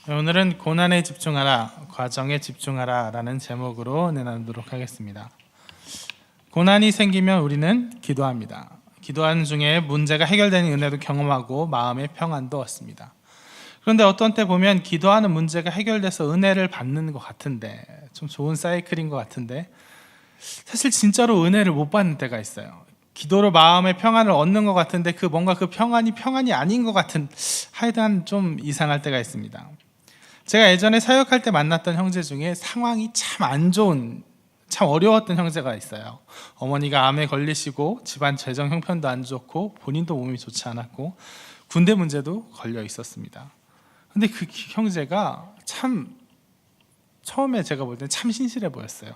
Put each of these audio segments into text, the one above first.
오늘은 고난에 집중하라, 과정에 집중하라 라는 제목으로 은혜 나누도록 하겠습니다. 고난이 생기면 우리는 기도합니다. 기도하는 중에 문제가 해결되는 은혜도 경험하고 마음의 평안도 얻습니다. 그런데 어떤 때 보면 기도하는 문제가 해결돼서 은혜를 받는 것 같은데, 좀 좋은 사이클인 것 같은데 사실 진짜로 은혜를 못 받는 때가 있어요. 기도로 마음의 평안을 얻는 것 같은데 뭔가 그 평안이 아닌 것 같은, 하여간 좀 이상할 때가 있습니다. 제가 예전에 사역할 때 만났던 형제 중에 상황이 참 안 좋은, 참 어려웠던 형제가 있어요. 어머니가 암에 걸리시고 집안 재정 형편도 안 좋고 본인도 몸이 좋지 않았고 군대 문제도 걸려 있었습니다. 근데 그 형제가 참, 처음에 제가 볼 때는 참 신실해 보였어요.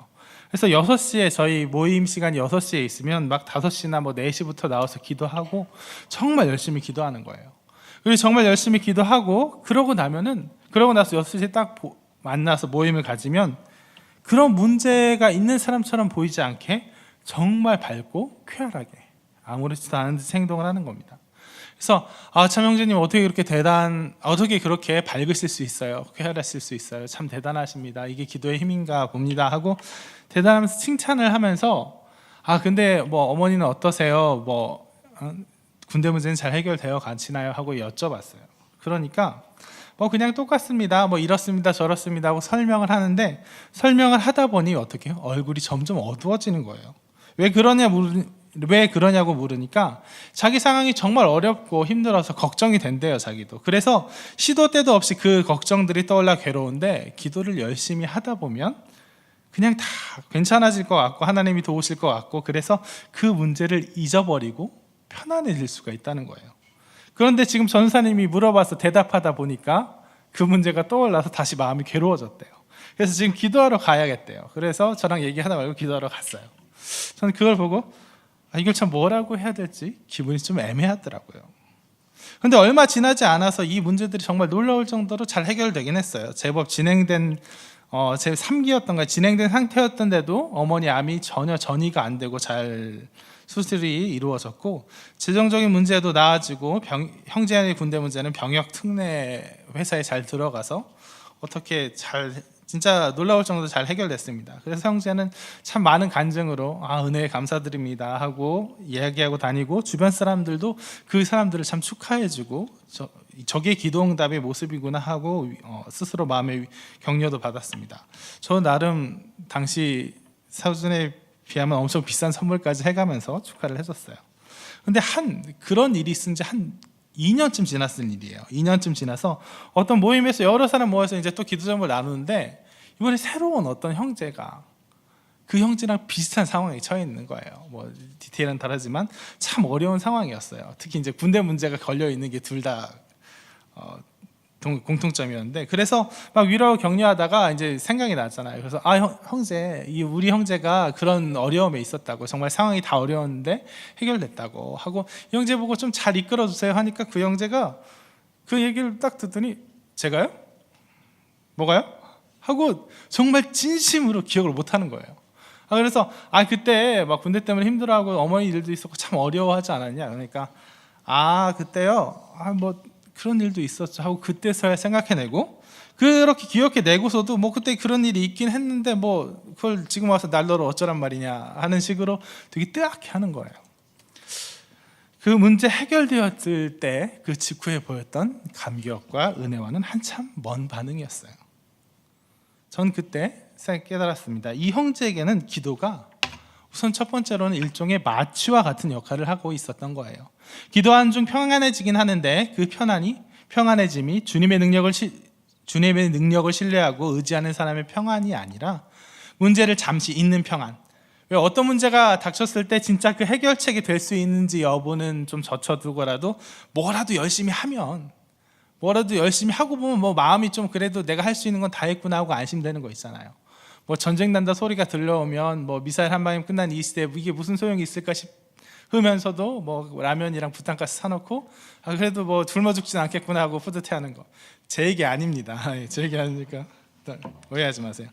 그래서 6시에 저희 모임 시간이 6시에 있으면 막 5시나 4시부터 나와서 기도하고 정말 열심히 기도하는 거예요. 그리고 정말 열심히 기도하고 그러고 나서 6시에 딱 만나서 모임을 가지면 그런 문제가 있는 사람처럼 보이지 않게 정말 밝고 쾌활하게 아무렇지도 않은 듯 행동을 하는 겁니다. 그래서 참 형제님 어떻게 그렇게 밝으실 수 있어요? 쾌활하실 수 있어요? 참 대단하십니다. 이게 기도의 힘인가 봅니다 하고 대단하면서 칭찬을 하면서 근데 어머니는 어떠세요? 군대 문제는 잘 해결되어 가시나요? 하고 여쭤봤어요. 그러니까 그냥 똑같습니다. 이렇습니다. 저렇습니다. 하고 설명을 하는데, 설명을 하다 보니 어떻게 얼굴이 점점 어두워지는 거예요. 왜 그러냐고 물으니까 자기 상황이 정말 어렵고 힘들어서 걱정이 된대요, 자기도. 그래서 시도 때도 없이 그 걱정들이 떠올라 괴로운데 기도를 열심히 하다 보면 그냥 다 괜찮아질 것 같고 하나님이 도우실 것 같고, 그래서 그 문제를 잊어버리고 편안해질 수가 있다는 거예요. 그런데 지금 전사님이 물어봐서 대답하다 보니까 그 문제가 떠올라서 다시 마음이 괴로워졌대요. 그래서 지금 기도하러 가야겠대요. 그래서 저랑 얘기하다 말고 기도하러 갔어요. 저는 그걸 보고 이걸 참 뭐라고 해야 될지 기분이 좀 애매하더라고요. 그런데 얼마 지나지 않아서 이 문제들이 정말 놀라울 정도로 잘 해결되긴 했어요. 제법 진행된 제 3기였던가 진행된 상태였던데도 어머니 암이 전혀 전이가 안 되고 잘 수술이 이루어졌고, 재정적인 문제도 나아지고 형제의 군대 문제는 병역 특례 회사에 잘 들어가서 어떻게 진짜 놀라울 정도로 잘 해결됐습니다. 그래서 형제는 참 많은 간증으로 은혜에 감사드립니다 하고 이야기하고 다니고, 주변 사람들도 그 사람들을 참 축하해주고 저게 기도응답의 모습이구나 하고 스스로 마음의 격려도 받았습니다. 저 나름 당시 사준에 비하면 엄청 비싼 선물까지 해가면서 축하를 해줬어요. 근데 그런 일이 있은 지 한 2년쯤 지났을 일이에요. 2년쯤 지나서 어떤 모임에서 여러 사람 모여서 이제 또 기도 제목을 나누는데, 이번에 새로운 어떤 형제가 그 형제랑 비슷한 상황에 처해 있는 거예요. 디테일은 다르지만 참 어려운 상황이었어요. 특히 이제 군대 문제가 걸려 있는 게 둘 다 공통점이었는데, 그래서 막 위로하고 격려하다가 이제 생각이 났잖아요. 그래서 형제, 우리 형제가 그런 어려움에 있었다고, 정말 상황이 다 어려웠는데 해결됐다고 하고, 이 형제 보고 좀 잘 이끌어 주세요 하니까 그 형제가 그 얘기를 딱 듣더니 제가요? 뭐가요? 하고 정말 진심으로 기억을 못 하는 거예요. 그래서 그때 막 군대 때문에 힘들어하고 어머니 일도 있었고 참 어려워하지 않았냐? 그러니까 그때요, 그런 일도 있었죠 하고 그때서야 생각해내고, 그렇게 기억해내고서도 그때 그런 일이 있긴 했는데 그걸 지금 와서 날더러 어쩌란 말이냐 하는 식으로 되게 뜨악해 하는 거예요. 그 문제 해결되었을 때 그 직후에 보였던 감격과 은혜와는 한참 먼 반응이었어요. 전 그때 깨달았습니다. 이 형제에게는 기도가 우선 첫 번째로는 일종의 마취와 같은 역할을 하고 있었던 거예요. 기도하는 중 평안해지긴 하는데 그 평안해짐이 주님의 능력을 신뢰하고 의지하는 사람의 평안이 아니라 문제를 잠시 잊는 평안. 왜 어떤 문제가 닥쳤을 때 진짜 그 해결책이 될 수 있는지 여부는 좀 젖혀두고라도 뭐라도 열심히 하고 보면 마음이 좀 그래도 내가 할 수 있는 건 다 했구나 하고 안심되는 거 있잖아요. 전쟁 난다 소리가 들려오면 미사일 한 방이면 끝난 이 시대에 이게 무슨 소용이 있을까 싶으면서도 라면이랑 부탄가스 사놓고 그래도 굶어 죽진 않겠구나 하고 뿌듯해하는 거. 제 얘기 아닙니다. 제 얘기 아니니까 오해하지 마세요.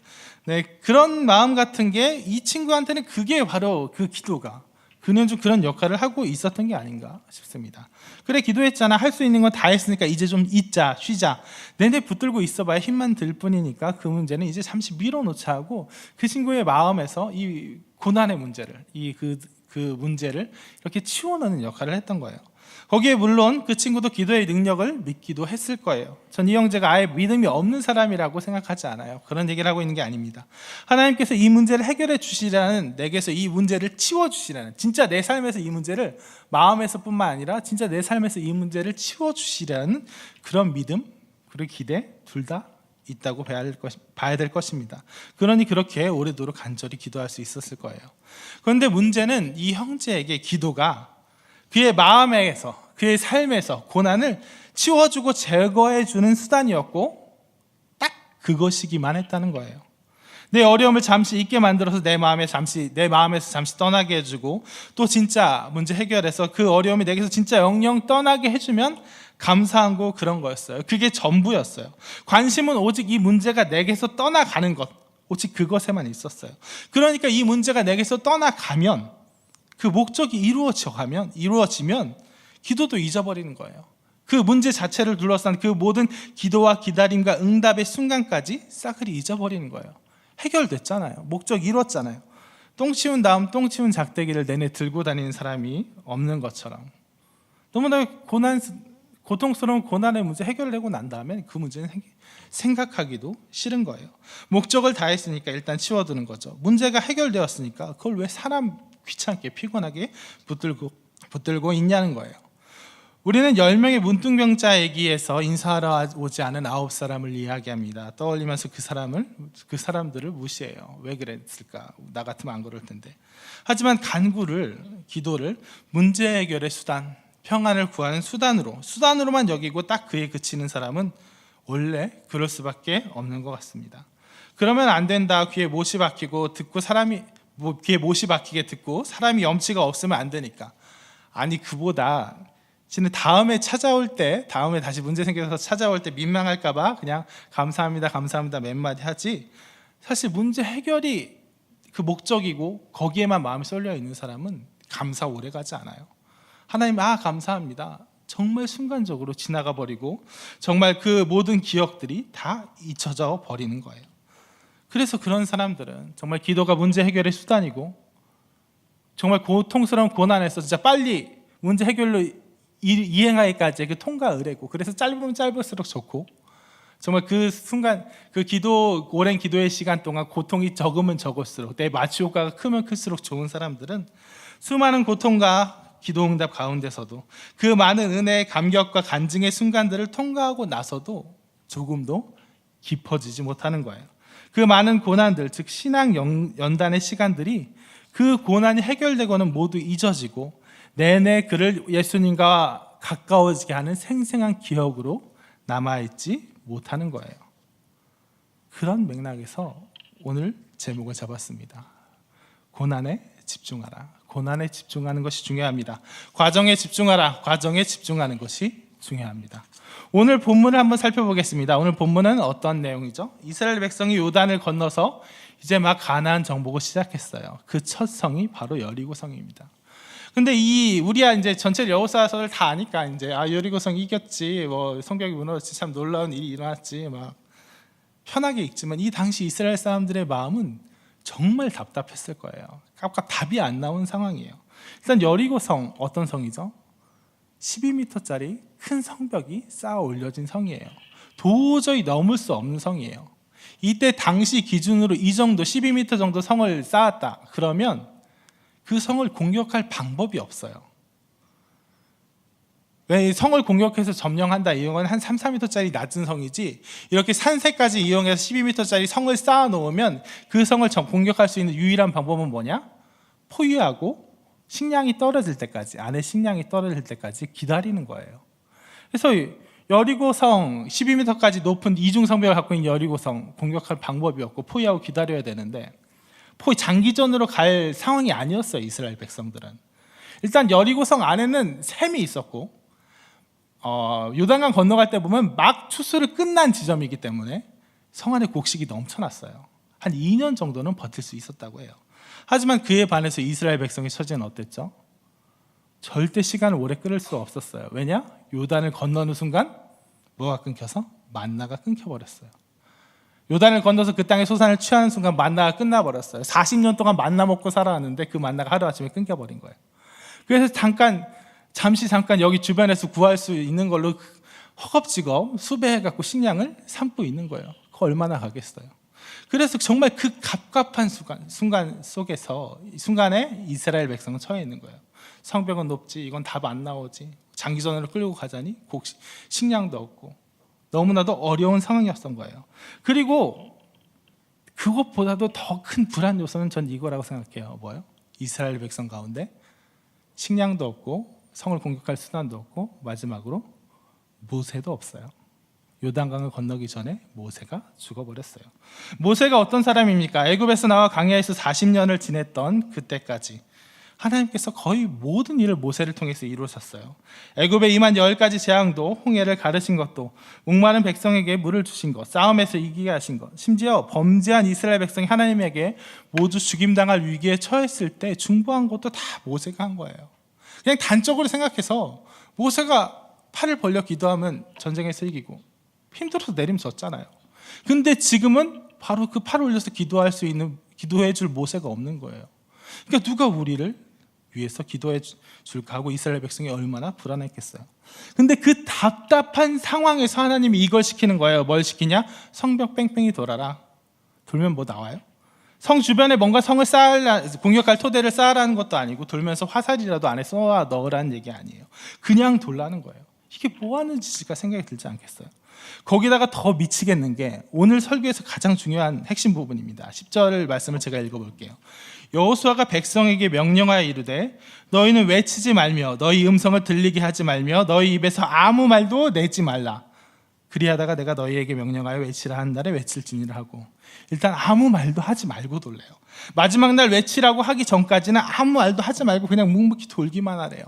네, 그런 마음 같은 게 이 친구한테는 그게 바로 그 기도가 근원중 그런 역할을 하고 있었던 게 아닌가 싶습니다. 그래 기도했잖아. 할 수 있는 건 다 했으니까 이제 좀 있자, 쉬자. 내내 붙들고 있어봐야 힘만 들 뿐이니까 그 문제는 이제 잠시 밀어놓자 하고 그 친구의 마음에서 이 고난의 문제를, 그 문제를 이렇게 치워놓는 역할을 했던 거예요. 거기에 물론 그 친구도 기도의 능력을 믿기도 했을 거예요. 전 이 형제가 아예 믿음이 없는 사람이라고 생각하지 않아요. 그런 얘기를 하고 있는 게 아닙니다. 하나님께서 이 문제를 해결해 주시라는, 내게서 이 문제를 치워주시라는, 진짜 내 삶에서 이 문제를, 마음에서뿐만 아니라 진짜 내 삶에서 이 문제를 치워주시라는 그런 믿음 그리고 기대 둘 다 있다고 봐야 될 것입니다. 그러니 그렇게 오래도록 간절히 기도할 수 있었을 거예요. 그런데 문제는 이 형제에게 기도가 그의 마음에서, 그의 삶에서 고난을 치워주고 제거해주는 수단이었고 딱 그것이기만 했다는 거예요. 내 어려움을 잠시 잊게 만들어서 내 마음에서 잠시 떠나게 해주고, 또 진짜 문제 해결해서 그 어려움이 내게서 진짜 영영 떠나게 해주면 감사한 거, 그런 거였어요. 그게 전부였어요. 관심은 오직 이 문제가 내게서 떠나가는 것, 오직 그것에만 있었어요. 그러니까 이 문제가 내게서 떠나가면, 그 목적이 이루어지면 기도도 잊어버리는 거예요. 그 문제 자체를 둘러싼 그 모든 기도와 기다림과 응답의 순간까지 싸그리 잊어버리는 거예요. 해결됐잖아요. 목적 이뤘잖아요. 똥 치운 다음 똥 치운 작대기를 내내 들고 다니는 사람이 없는 것처럼, 너무나 고통스러운 고난의 문제 해결되고 난 다음에 그 문제는 생각하기도 싫은 거예요. 목적을 다했으니까 일단 치워두는 거죠. 문제가 해결되었으니까 그걸 왜 사람 귀찮게 피곤하게 붙들고 있냐는 거예요. 우리는 10명의 문둥병자 얘기에서 인사하러 오지 않은 9사람을 이야기합니다. 떠올리면서 그 사람들을 무시해요. 왜 그랬을까? 나 같으면 안 그럴 텐데. 하지만 기도를 문제 해결의 수단, 평안을 구하는 수단으로만 여기고 딱 그에 그치는 사람은 원래 그럴 수밖에 없는 것 같습니다. 그러면 안 된다. 귀에 못이 박히게 듣고 사람이 염치가 없으면 안 되니까. 아니, 그보다 지는 다음에 다시 문제 생겨서 찾아올 때 민망할까봐 그냥 감사합니다 몇 마디 하지, 사실 문제 해결이 그 목적이고 거기에만 마음이 쏠려 있는 사람은 감사 오래 가지 않아요. 하나님, 감사합니다, 정말 순간적으로 지나가 버리고 정말 그 모든 기억들이 다 잊혀져 버리는 거예요. 그래서 그런 사람들은 정말 기도가 문제 해결의 수단이고, 정말 고통스러운 고난에서 진짜 빨리 문제 해결로 이행하기까지의 그 통과 의례고, 그래서 짧으면 짧을수록 좋고, 정말 그 순간 오랜 기도의 시간 동안 고통이 적으면 적을수록, 내 마취 효과가 크면 클수록 좋은 사람들은 수많은 고통과 기도 응답 가운데서도 그 많은 은혜의 감격과 간증의 순간들을 통과하고 나서도 조금도 깊어지지 못하는 거예요. 그 많은 고난들, 즉 신앙 연단의 시간들이 그 고난이 해결되고는 모두 잊어지고 내내 그를 예수님과 가까워지게 하는 생생한 기억으로 남아있지 못하는 거예요. 그런 맥락에서 오늘 제목을 잡았습니다. 고난에 집중하라. 고난에 집중하는 것이 중요합니다. 과정에 집중하라. 과정에 집중하는 것이 중요합니다. 오늘 본문을 한번 살펴보겠습니다. 오늘 본문은 어떤 내용이죠? 이스라엘 백성이 요단을 건너서 이제 막 가나안 정복을 시작했어요. 그 첫 성이 바로 여리고성입니다. 근데 우리야 이제 전체 여호수아서를 다 아니까 이제 여리고성 이겼지, 뭐 성벽이 무너졌지, 참 놀라운 일이 일어났지, 막 편하게 읽지만 이 당시 이스라엘 사람들의 마음은 정말 답답했을 거예요. 답이 안 나온 상황이에요. 일단 여리고성, 어떤 성이죠? 12m짜리 큰 성벽이 쌓아 올려진 성이에요. 도저히 넘을 수 없는 성이에요. 이때 당시 기준으로 이 정도 12m 정도 성을 쌓았다 그러면 그 성을 공격할 방법이 없어요. 왜 성을 공격해서 점령한다, 이건 한 3, 4m짜리 낮은 성이지, 이렇게 산세까지 이용해서 12m짜리 성을 쌓아 놓으면 그 성을 공격할 수 있는 유일한 방법은 뭐냐? 포위하고 식량이 떨어질 때까지, 안에 식량이 떨어질 때까지 기다리는 거예요. 그래서 여리고성 12m까지 높은 이중성벽을 갖고 있는 여리고성 공격할 방법이 없고 포위하고 기다려야 되는데, 장기전으로 갈 상황이 아니었어요. 이스라엘 백성들은 일단 여리고성 안에는 샘이 있었고, 요단강 건너갈 때 보면 막 추수를 끝난 지점이기 때문에 성 안에 곡식이 넘쳐났어요. 한 2년 정도는 버틸 수 있었다고 해요. 하지만 그에 반해서 이스라엘 백성의 처지는 어땠죠? 절대 시간을 오래 끌을 수 없었어요. 왜냐? 요단을 건너는 순간 뭐가 끊겨서? 만나가 끊겨버렸어요. 요단을 건너서 그 땅의 소산을 취하는 순간 만나가 끝나버렸어요. 40년 동안 만나 먹고 살아왔는데 그 만나가 하루아침에 끊겨버린 거예요. 그래서 잠시 여기 주변에서 구할 수 있는 걸로 허겁지겁 수배해갖고 식량을 삼고 있는 거예요. 그거 얼마나 가겠어요. 그래서 정말 그 갑갑한 순간에 이스라엘 백성은 처해 있는 거예요. 성벽은 높지, 이건 답 안 나오지, 장기전으로 끌고 가자니 식량도 없고 너무나도 어려운 상황이었던 거예요. 그리고 그것보다도 더 큰 불안 요소는 전 이거라고 생각해요. 뭐예요? 이스라엘 백성 가운데 식량도 없고 성을 공격할 수단도 없고 마지막으로 모세도 없어요. 요단강을 건너기 전에 모세가 죽어버렸어요. 모세가 어떤 사람입니까? 애굽에서 나와 광야에서 40년을 지냈던 그때까지 하나님께서 거의 모든 일을 모세를 통해서 이루셨어요. 애굽에 임한 10가지 재앙도, 홍해를 가르신 것도, 목마른 백성에게 물을 주신 것, 싸움에서 이기게 하신 것, 심지어 범죄한 이스라엘 백성이 하나님에게 모두 죽임당할 위기에 처했을 때 중보한 것도 다 모세가 한 거예요. 그냥 단적으로 생각해서 모세가 팔을 벌려 기도하면 전쟁에서 이기고 힘들어서 내림졌잖아요. 근데 지금은 바로 그 팔을 올려서 기도해 줄 모세가 없는 거예요. 그러니까 누가 우리를 위해서 기도해 줄까 하고 이스라엘 백성이 얼마나 불안했겠어요. 근데 그 답답한 상황에서 하나님이 이걸 시키는 거예요. 뭘 시키냐? 성벽 뺑뺑이 돌아라. 돌면 뭐 나와요? 성 주변에 뭔가 성을 공격할 토대를 쌓으라는 것도 아니고 돌면서 화살이라도 안에 쏘아 넣으라는 얘기 아니에요. 그냥 돌라는 거예요. 이게 뭐 하는 짓일까 생각이 들지 않겠어요? 거기다가 더 미치겠는 게 오늘 설교에서 가장 중요한 핵심 부분입니다. 10절 말씀을 제가 읽어볼게요. 여호수아가 백성에게 명령하여 이르되 너희는 외치지 말며 너희 음성을 들리게 하지 말며 너희 입에서 아무 말도 내지 말라. 그리하다가 내가 너희에게 명령하여 외치라 한 날에 외칠지니라 하고, 일단 아무 말도 하지 말고 돌래요. 마지막 날 외치라고 하기 전까지는 아무 말도 하지 말고 그냥 묵묵히 돌기만 하래요.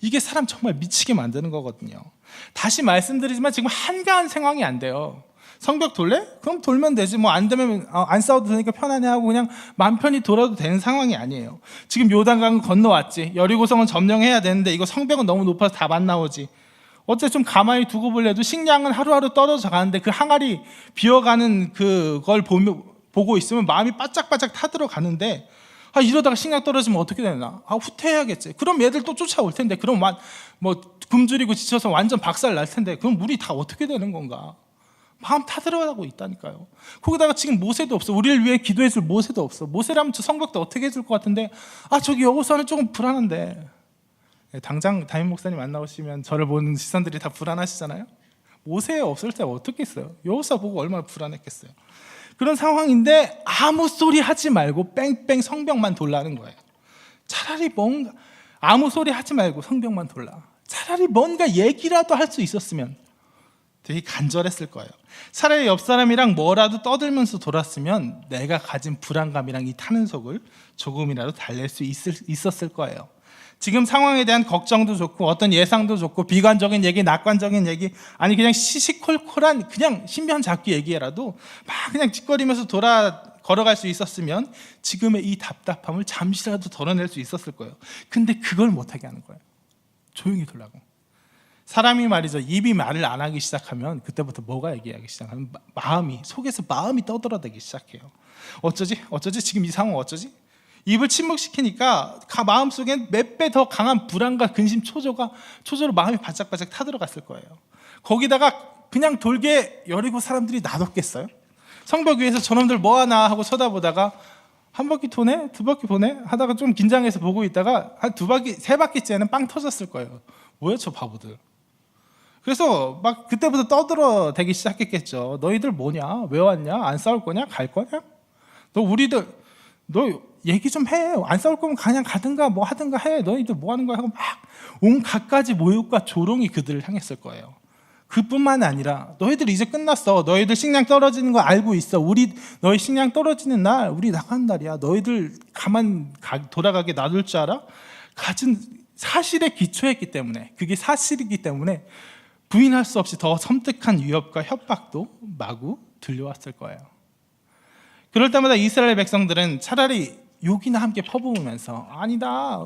이게 사람 정말 미치게 만드는 거거든요. 다시 말씀드리지만 지금 한가한 상황이 안 돼요. 성벽 돌래? 그럼 돌면 되지. 뭐 안 되면 안 싸워도 되니까 편안해 하고 그냥 마음 편히 돌아도 되는 상황이 아니에요. 지금 요단강을 건너왔지. 여리고성은 점령해야 되는데 이거 성벽은 너무 높아서 답 안 나오지. 어째 좀 가만히 두고 볼래도 식량은 하루하루 떨어져 가는데 그 항아리 비어가는 그걸 보고 있으면 마음이 바짝바짝 타들어가는데, 이러다가 식량 떨어지면 어떻게 되나? 후퇴해야겠지. 그럼 얘들 또 쫓아올 텐데, 그럼 뭐 굶주리고 지쳐서 완전 박살 날 텐데, 그럼 우리 다 어떻게 되는 건가? 마음 타들어가고 있다니까요. 거기다가 지금 모세도 없어. 우리를 위해 기도해줄 모세도 없어. 모세라면 저 성벽도 어떻게 해줄 것 같은데, 저기 여호수아는 조금 불안한데. 당장 담임 목사님 안 나오시면 저를 보는 시선들이 다 불안하시잖아요. 모세 없을 때 어떻겠어요? 여호수아 보고 얼마나 불안했겠어요. 그런 상황인데 아무 소리 하지 말고 뺑뺑 성벽만 돌라는 거예요. 차라리 뭔가 아무 소리 하지 말고 성벽만 돌라. 차라리 뭔가 얘기라도 할 수 있었으면 되게 간절했을 거예요. 차라리 옆 사람이랑 뭐라도 떠들면서 돌았으면 내가 가진 불안감이랑 이 타는 속을 조금이라도 달랠 수 있었을 거예요. 지금 상황에 대한 걱정도 좋고 어떤 예상도 좋고 비관적인 얘기, 낙관적인 얘기, 아니 그냥 시시콜콜한 그냥 신변 잡기 얘기라도 막 그냥 짓거리면서 걸어갈 수 있었으면 지금의 이 답답함을 잠시라도 덜어낼 수 있었을 거예요. 근데 그걸 못하게 하는 거예요. 조용히 두려고. 사람이 말이죠, 입이 말을 안 하기 시작하면 그때부터 뭐가 얘기하기 시작하면 속에서 마음이 떠들어대기 시작해요. 어쩌지? 지금 이 상황 어쩌지? 입을 침묵시키니까 마음속엔 몇 배 더 강한 불안과 근심, 초조로 마음이 바짝바짝 타들어갔을 거예요. 거기다가 그냥 돌게 여리고 사람들이 놔뒀겠어요? 성벽 위에서 저놈들 뭐하나 하고 쳐다보다가 한 바퀴 도네? 두 바퀴 보네? 하다가 좀 긴장해서 보고 있다가 한 세 바퀴째는 빵 터졌을 거예요. 뭐야 저 바보들. 그래서 막 그때부터 떠들어대기 시작했겠죠. 너희들 뭐냐? 왜 왔냐? 안 싸울 거냐? 갈 거냐? 너 얘기 좀 해. 안 싸울 거면 그냥 가든가 뭐 하든가 해. 너희들 뭐 하는 거야? 하고 막 온 갖가지 모욕과 조롱이 그들을 향했을 거예요. 그뿐만 아니라 너희들 이제 끝났어. 너희들 식량 떨어지는 거 알고 있어. 너희 식량 떨어지는 날 우리 나가는 날이야. 너희들 돌아가게 놔둘 줄 알아? 가진 사실에 기초했기 때문에, 그게 사실이기 때문에 부인할 수 없이 더 섬뜩한 위협과 협박도 마구 들려왔을 거예요. 그럴 때마다 이스라엘 백성들은 차라리 욕이나 함께 퍼부으면서 아니다,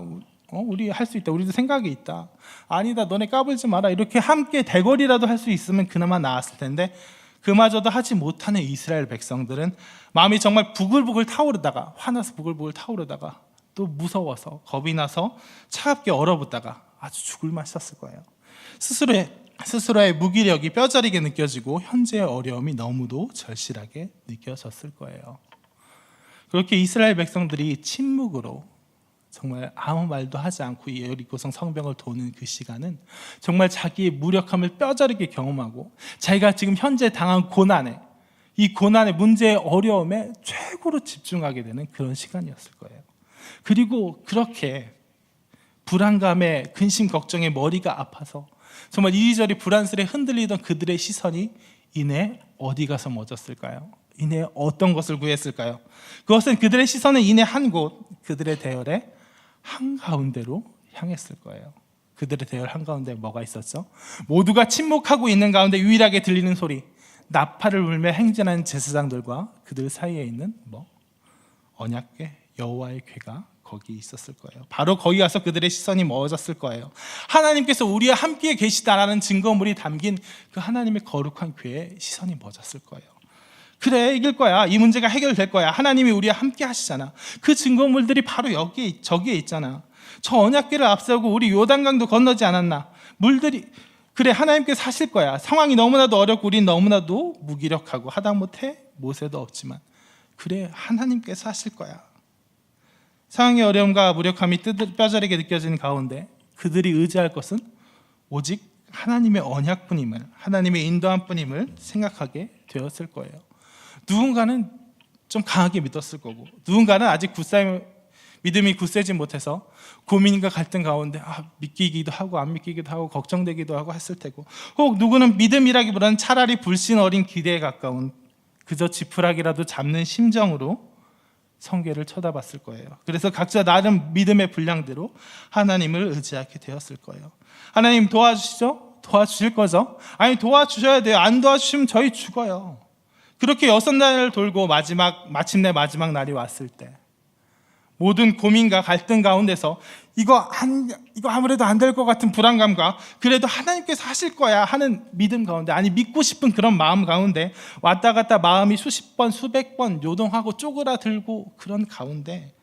우리 할 수 있다, 우리도 생각이 있다, 아니다, 너네 까불지 마라, 이렇게 함께 대거리라도 할 수 있으면 그나마 나았을 텐데 그마저도 하지 못하는 이스라엘 백성들은 마음이 정말 부글부글 타오르다가, 화나서 부글부글 타오르다가 또 무서워서 겁이 나서 차갑게 얼어붙다가 아주 죽을 맛이었을 거예요. 스스로의 무기력이 뼈저리게 느껴지고 현재의 어려움이 너무도 절실하게 느껴졌을 거예요. 그렇게 이스라엘 백성들이 침묵으로 정말 아무 말도 하지 않고 여리고성 성벽을 도는 그 시간은 정말 자기의 무력함을 뼈저리게 경험하고 자기가 지금 현재 당한 고난에, 이 고난의 문제의 어려움에 최고로 집중하게 되는 그런 시간이었을 거예요. 그리고 그렇게 불안감에, 근심 걱정에 머리가 아파서 정말 이리저리 불안스레 흔들리던 그들의 시선이 이내 어디 가서 멎었을까요? 이내 어떤 것을 구했을까요? 그것은 그들의 시선은 이내 한 곳, 그들의 대열의 한가운데로 향했을 거예요. 그들의 대열 한가운데 뭐가 있었죠? 모두가 침묵하고 있는 가운데 유일하게 들리는 소리, 나팔을 불며 행진하는 제사장들과 그들 사이에 있는 언약궤, 여호와의 궤가 거기 있었을 거예요. 바로 거기 가서 그들의 시선이 멎었을 거예요. 하나님께서 우리와 함께 계시다라는 증거물이 담긴 그 하나님의 거룩한 궤에 시선이 멎었을 거예요. 그래, 이길 거야, 이 문제가 해결될 거야, 하나님이 우리와 함께 하시잖아. 그 증거물들이 바로 저기에 있잖아. 저 언약궤를 앞세우고 우리 요단강도 건너지 않았나. 물들이, 그래, 하나님께서 하실 거야. 상황이 너무나도 어렵고 우린 너무나도 무기력하고 하다못해 모세도 없지만 그래, 하나님께서 하실 거야. 상황의 어려움과 무력함이 뼈저리게 느껴지는 가운데 그들이 의지할 것은 오직 하나님의 언약뿐임을, 하나님의 인도함뿐임을 생각하게 되었을 거예요. 누군가는 좀 강하게 믿었을 거고, 누군가는 아직 믿음이 굳세지 못해서 고민과 갈등 가운데 믿기기도 하고 안 믿기기도 하고 걱정되기도 하고 했을 테고, 혹 누구는 믿음이라기보다는 차라리 불신 어린 기대에 가까운 그저 지푸라기라도 잡는 심정으로 성경을 쳐다봤을 거예요. 그래서 각자 나름 믿음의 분량대로 하나님을 의지하게 되었을 거예요. 하나님 도와주시죠? 도와주실 거죠? 아니, 도와주셔야 돼요. 안 도와주시면 저희 죽어요. 그렇게 6날을 돌고 마침내 마지막 날이 왔을 때 모든 고민과 갈등 가운데서 이거 아무래도 안 될 것 같은 불안감과 그래도 하나님께서 하실 거야 하는 믿음 가운데, 아니 믿고 싶은 그런 마음 가운데 왔다 갔다 마음이 수십 번 수백 번 요동하고 쪼그라들고 그런 가운데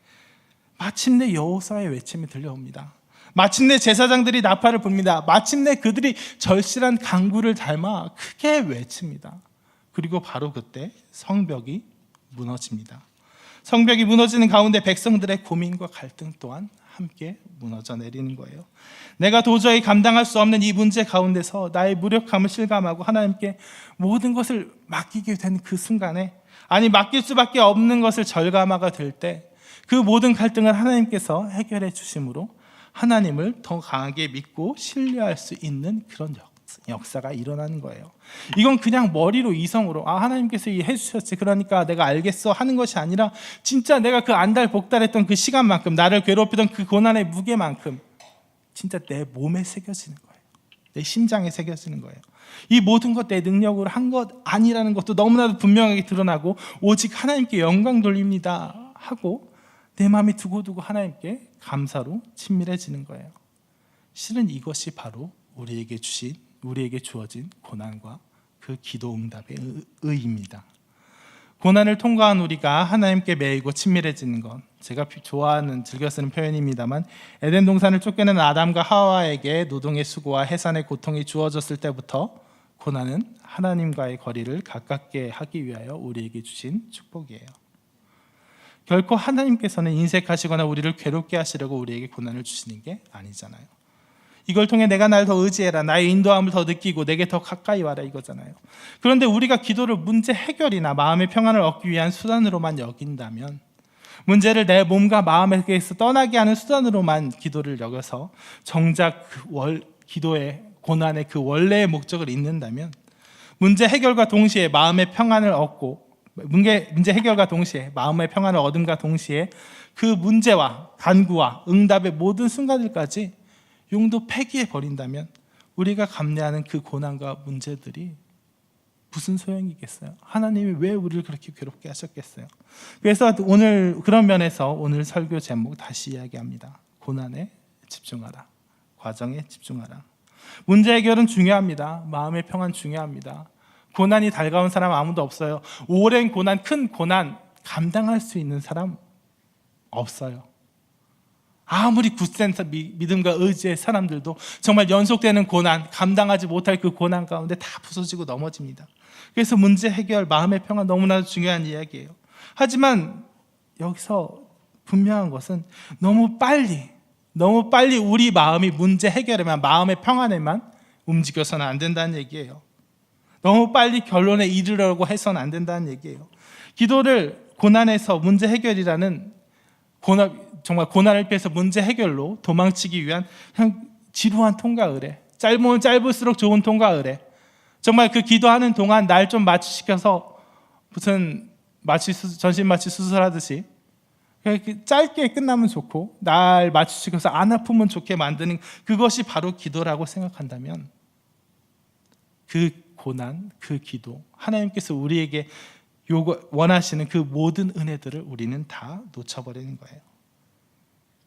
마침내 여호수아의 외침이 들려옵니다. 마침내 제사장들이 나팔을 붑니다. 마침내 그들이 절실한 강구를 닮아 크게 외칩니다. 그리고 바로 그때 성벽이 무너집니다. 성벽이 무너지는 가운데 백성들의 고민과 갈등 또한 함께 무너져 내리는 거예요. 내가 도저히 감당할 수 없는 이 문제 가운데서 나의 무력함을 실감하고 하나님께 모든 것을 맡기게 된 그 순간에, 아니 맡길 수밖에 없는 것을 절감하게 될 때 그 모든 갈등을 하나님께서 해결해 주심으로 하나님을 더 강하게 믿고 신뢰할 수 있는 그런 역사가 일어나는 거예요. 이건 그냥 머리로 이성으로 하나님께서 해주셨지 그러니까 내가 알겠어 하는 것이 아니라 진짜 내가 그 안달복달했던 그 시간만큼, 나를 괴롭히던 그 고난의 무게만큼 진짜 내 몸에 새겨지는 거예요. 내 심장에 새겨지는 거예요. 이 모든 것 내 능력으로 한 것 아니라는 것도 너무나도 분명하게 드러나고 오직 하나님께 영광 돌립니다 하고 내 마음이 두고두고 하나님께 감사로 친밀해지는 거예요. 실은 이것이 바로 우리에게 주어진 고난과 그 기도 응답의 의의입니다. 고난을 통과한 우리가 하나님께 매이고 친밀해지는 것, 제가 좋아하는 즐겨 쓰는 표현입니다만 에덴 동산을 쫓겨낸 아담과 하와에게 노동의 수고와 해산의 고통이 주어졌을 때부터 고난은 하나님과의 거리를 가깝게 하기 위하여 우리에게 주신 축복이에요. 결코 하나님께서는 인색하시거나 우리를 괴롭게 하시려고 우리에게 고난을 주시는 게 아니잖아요. 이걸 통해 내가 날 더 의지해라, 나의 인도함을 더 느끼고 내게 더 가까이 와라 이거잖아요. 그런데 우리가 기도를 문제 해결이나 마음의 평안을 얻기 위한 수단으로만 여긴다면, 문제를 내 몸과 마음에게서 떠나게 하는 수단으로만 기도를 여겨서 정작 기도의 고난의 그 원래의 목적을 잊는다면, 문제 해결과 동시에 마음의 평안을 얻고 문제 해결과 동시에 마음의 평안을 얻음과 동시에 그 문제와 간구와 응답의 모든 순간들까지 용도 폐기해 버린다면 우리가 감내하는 그 고난과 문제들이 무슨 소용이겠어요? 하나님이 왜 우리를 그렇게 괴롭게 하셨겠어요? 그래서 오늘 그런 면에서 오늘 설교 제목 다시 이야기합니다. 고난에 집중하라. 과정에 집중하라. 문제 해결은 중요합니다. 마음의 평안 중요합니다. 고난이 달가운 사람 아무도 없어요. 오랜 고난, 큰 고난 감당할 수 있는 사람 없어요. 아무리 굳센 믿음과 의지의 사람들도 정말 연속되는 고난, 감당하지 못할 그 고난 가운데 다 부서지고 넘어집니다. 그래서 문제 해결, 마음의 평안 너무나도 중요한 이야기예요. 하지만 여기서 분명한 것은 너무 빨리 우리 마음이 문제 해결에만, 마음의 평안에만 움직여서는 안 된다는 얘기예요. 너무 빨리 결론에 이르려고 해서는 안 된다는 얘기예요. 기도를 고난에서 문제 해결이라는 정말 고난을 피해서 문제 해결로 도망치기 위한 그냥 지루한 통과 의례, 짧으면 짧을수록 좋은 통과 의례, 정말 그 기도하는 동안 날 좀 마취시켜서 무슨 전신 마취 수술하듯이 짧게 끝나면 좋고 날 마취시켜서 안 아프면 좋게 만드는 그것이 바로 기도라고 생각한다면 그 고난, 그 기도, 하나님께서 우리에게 원하시는 그 모든 은혜들을 우리는 다 놓쳐버리는 거예요.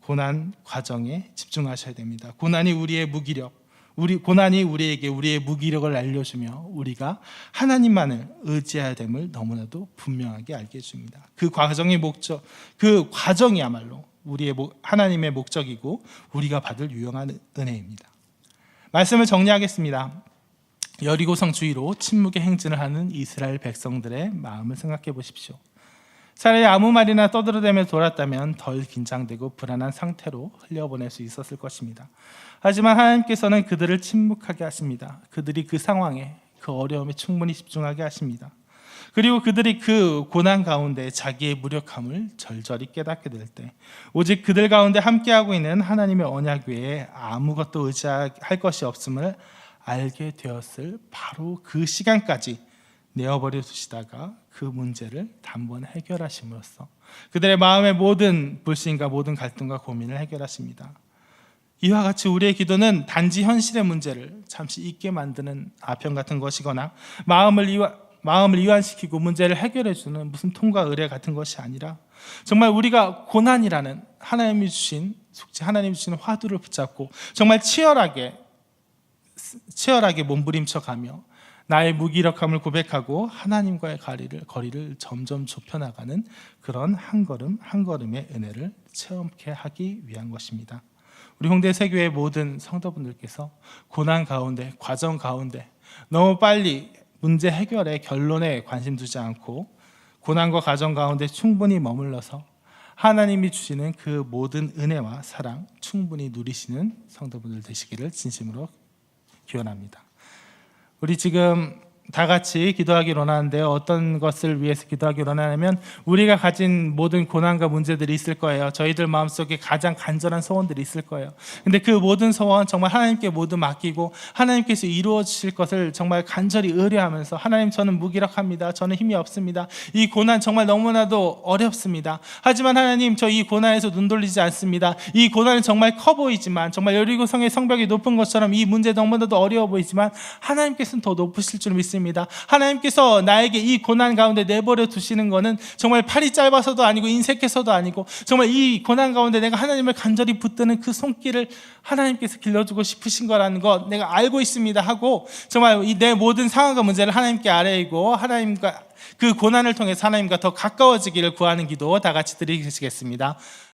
고난 과정에 집중하셔야 됩니다. 고난이 우리의 무기력, 고난이 우리에게 우리의 무기력을 알려주며 우리가 하나님만을 의지해야 됨을 너무나도 분명하게 알게 해줍니다. 그 과정의 목적, 그 과정이야말로 하나님의 목적이고 우리가 받을 유용한 은혜입니다. 말씀을 정리하겠습니다. 여리고성 주위로 침묵의 행진을 하는 이스라엘 백성들의 마음을 생각해 보십시오. 차라리 아무 말이나 떠들어대며 돌았다면 덜 긴장되고 불안한 상태로 흘려보낼 수 있었을 것입니다. 하지만 하나님께서는 그들을 침묵하게 하십니다. 그들이 그 상황에, 그 어려움에 충분히 집중하게 하십니다. 그리고 그들이 그 고난 가운데 자기의 무력함을 절절히 깨닫게 될 때 오직 그들 가운데 함께하고 있는 하나님의 언약 외에 아무것도 의지할 것이 없음을 알게 되었을 바로 그 시간까지 내어버려 두시다가 그 문제를 단번에 해결하심으로써 그들의 마음의 모든 불신과 모든 갈등과 고민을 해결하십니다. 이와 같이 우리의 기도는 단지 현실의 문제를 잠시 잊게 만드는 아편 같은 것이거나 마음을 이완시키고 문제를 해결해주는 무슨 통과 의례 같은 것이 아니라 정말 우리가 고난이라는 하나님이 주신 숙제, 하나님이 주신 화두를 붙잡고 정말 치열하게 몸부림쳐가며 나의 무기력함을 고백하고 하나님과의 거리를 점점 좁혀나가는 그런 한 걸음 한 걸음의 은혜를 체험케 하기 위한 것입니다. 우리 홍대 세교의 모든 성도분들께서 고난 가운데, 과정 가운데 너무 빨리 문제 해결의 결론에 관심 두지 않고 고난과 과정 가운데 충분히 머물러서 하나님이 주시는 그 모든 은혜와 사랑 충분히 누리시는 성도분들 되시기를 진심으로 기원합니다. 우리 지금 다 같이 기도하기로 원하는데요. 어떤 것을 위해서 기도하기로 원하냐면 우리가 가진 모든 고난과 문제들이 있을 거예요. 저희들 마음속에 가장 간절한 소원들이 있을 거예요. 근데 그 모든 소원 정말 하나님께 모두 맡기고 하나님께서 이루어 주실 것을 정말 간절히 의뢰하면서 하나님, 저는 무기력합니다. 저는 힘이 없습니다. 이 고난 정말 너무나도 어렵습니다. 하지만 하나님, 저 이 고난에서 눈 돌리지 않습니다. 이 고난은 정말 커 보이지만, 정말 여리고성의 성벽이 높은 것처럼 이 문제 너무나도 어려워 보이지만 하나님께서는 더 높으실 줄 믿습니다. 하나님께서 나에게 이 고난 가운데 내버려 두시는 것은 정말 팔이 짧아서도 아니고 인색해서도 아니고 정말 이 고난 가운데 내가 하나님을 간절히 붙드는 그 손길을 하나님께서 길러주고 싶으신 거라는 것 내가 알고 있습니다 하고 정말 내 모든 상황과 문제를 하나님께 아뢰고 하나님과 그 고난을 통해 하나님과 더 가까워지기를 구하는 기도 다 같이 드리시겠습니다.